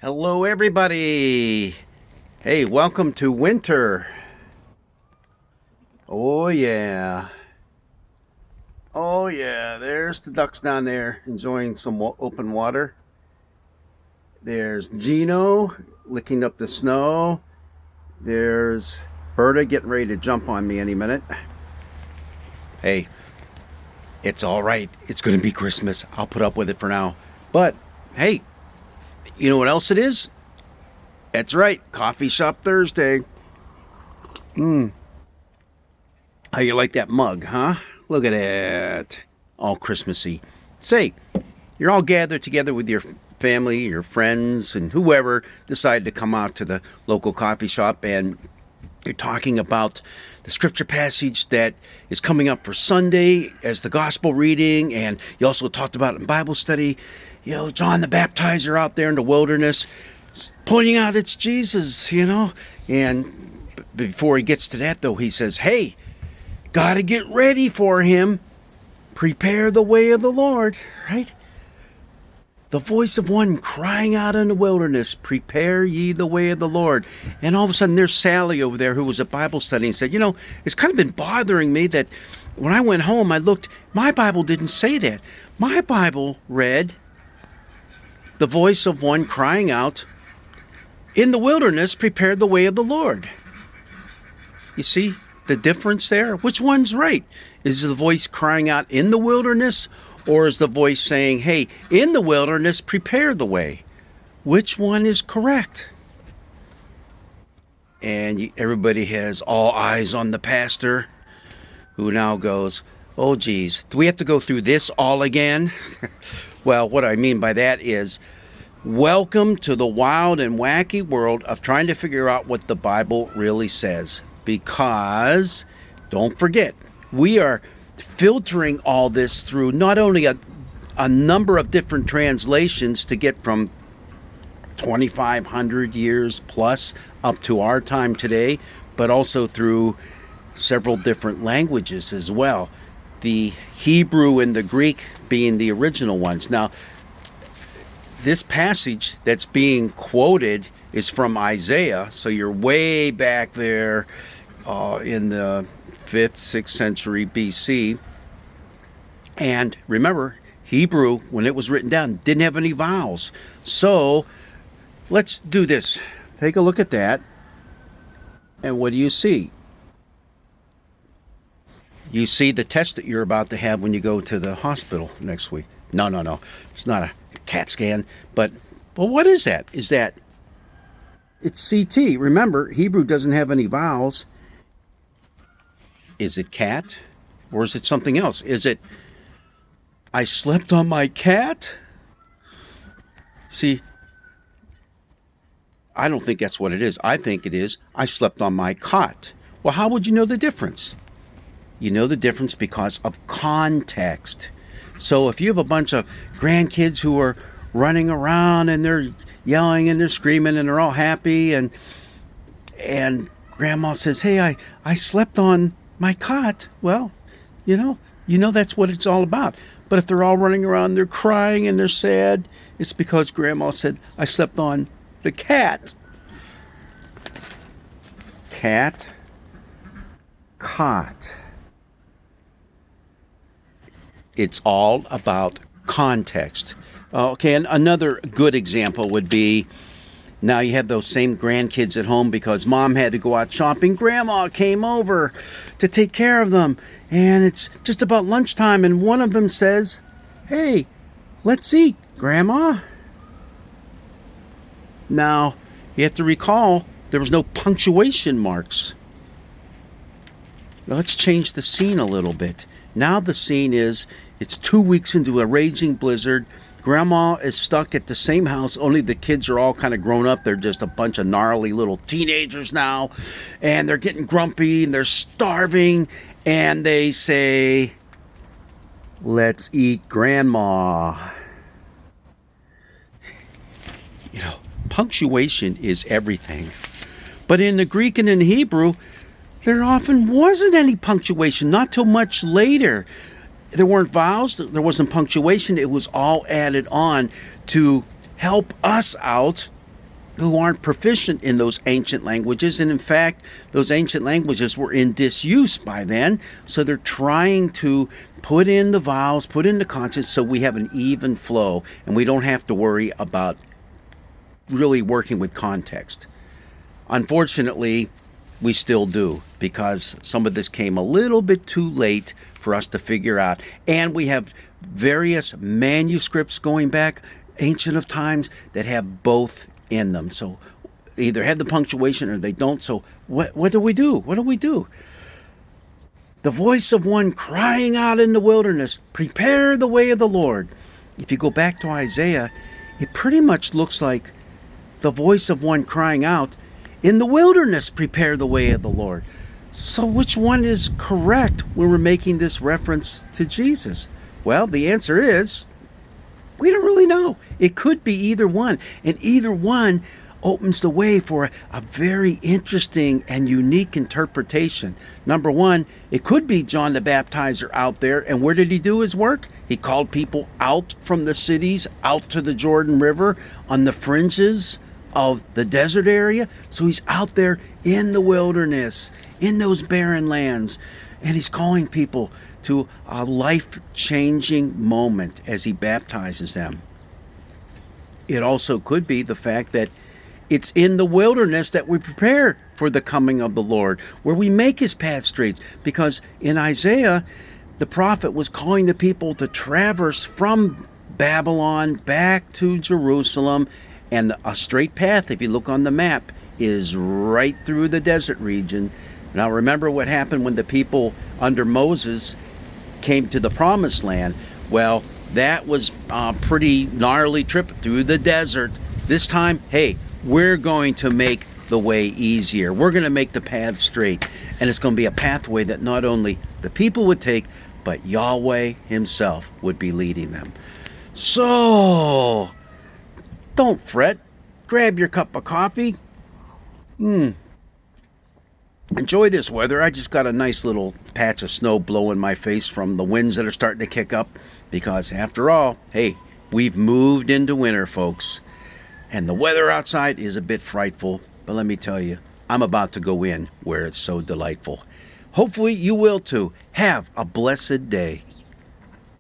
Hello, everybody. Hey, welcome to winter. Oh, yeah. Oh, yeah. There's the ducks down there enjoying some open water. There's Gino licking up the snow. There's Berta getting ready to jump on me any minute. Hey, it's all right. It's going to be Christmas. I'll put up with it for now. But, hey, you know what else it is? That's right. Coffee Shop Thursday. How you like that mug, huh? Look at that. All Christmassy. Say, you're all gathered together with your family, your friends, and whoever decided to come out to the local coffee shop, and you're talking about the scripture passage that is coming up for Sunday as the gospel reading, and you also talked about it in Bible study. You know, John the Baptizer out there in the wilderness pointing out it's Jesus, And before he gets to that, though, he says, hey, got to get ready for him. Prepare the way of the Lord, right? The voice of one crying out in the wilderness, prepare ye the way of the Lord. And all of a sudden there's Sally over there who was at Bible study and said, it's kind of been bothering me that when I went home, I looked, my Bible didn't say that. My Bible read, the voice of one crying out, in the wilderness, prepare the way of the Lord. You see the difference there? Which one's right? Is the voice crying out in the wilderness, or is the voice saying, hey, in the wilderness, prepare the way? Which one is correct? And everybody has all eyes on the pastor, who now goes, oh, geez, do we have to go through this all again? Well, what I mean by that is, welcome to the wild and wacky world of trying to figure out what the Bible really says. Because, don't forget, we are filtering all this through not only a number of different translations to get from 2,500 years plus up to our time today, but also through several different languages as well. The Hebrew and the Greek being the original ones. Now, this passage that's being quoted is from Isaiah, so you're way back there in the 5th, 6th century BC. And remember, Hebrew, when it was written down, didn't have any vowels. So let's do this. Take a look at that. And what do you see? You see the test that you're about to have when you go to the hospital next week. No. It's not a CAT scan. But what is that? It's CT. Remember, Hebrew doesn't have any vowels. Is it cat? Or is it something else? Is it, I slept on my cat? See, I don't think that's what it is. I think it is, I slept on my cot. Well, how would you know the difference? You know the difference because of context. So if you have a bunch of grandkids who are running around and they're yelling and they're screaming and they're all happy, and grandma says, hey, I slept on my cot, well, you know that's what it's all about. But if they're all running around, they're crying and they're sad, it's because grandma said, I slept on the cat. Cat, cot. It's all about context. Okay, and another good example would be, now you have those same grandkids at home because mom had to go out shopping. Grandma came over to take care of them. And it's just about lunchtime, and one of them says, hey, let's eat, Grandma. Now, you have to recall, there was no punctuation marks. Now, let's change the scene a little bit. Now the scene is, it's 2 weeks into a raging blizzard. Grandma is stuck at the same house, only the kids are all kind of grown up. They're just a bunch of gnarly little teenagers now. And they're getting grumpy and they're starving. And they say, let's eat Grandma. Punctuation is everything. But in the Greek and in Hebrew, there often wasn't any punctuation, not till much later. There weren't vowels, there wasn't punctuation, it was all added on to help us out who aren't proficient in those ancient languages. And in fact, those ancient languages were in disuse by then. So they're trying to put in the vowels, put in the consonants so we have an even flow and we don't have to worry about really working with context. Unfortunately, we still do, because some of this came a little bit too late for us to figure out. And we have various manuscripts going back, ancient of times, that have both in them. So either have the punctuation or they don't. So what do we do? What do we do? The voice of one crying out in the wilderness, prepare the way of the Lord. If you go back to Isaiah, it pretty much looks like the voice of one crying out, in the wilderness, prepare the way of the Lord. So which one is correct when we're making this reference to Jesus? Well, the answer is, we don't really know. It could be either one. And either one opens the way for a very interesting and unique interpretation. Number one, it could be John the Baptizer out there. And where did he do his work? He called people out from the cities, out to the Jordan River, on the fringes of the desert area. So he's out there in the wilderness, in those barren lands, and he's calling people to a life-changing moment as he baptizes them. It also could be the fact that it's in the wilderness that we prepare for the coming of the Lord, where we make his path straight, because in Isaiah, the prophet was calling the people to traverse from Babylon back to Jerusalem. And a straight path, if you look on the map, is right through the desert region. Now remember what happened when the people under Moses came to the promised land. Well, that was a pretty gnarly trip through the desert. This time, hey, we're going to make the way easier. We're going to make the path straight. And it's going to be a pathway that not only the people would take, but Yahweh himself would be leading them. So don't fret. Grab your cup of coffee. Enjoy this weather. I just got a nice little patch of snow blowing my face from the winds that are starting to kick up. Because after all, hey, we've moved into winter, folks. And the weather outside is a bit frightful. But let me tell you, I'm about to go in where it's so delightful. Hopefully you will too. Have a blessed day.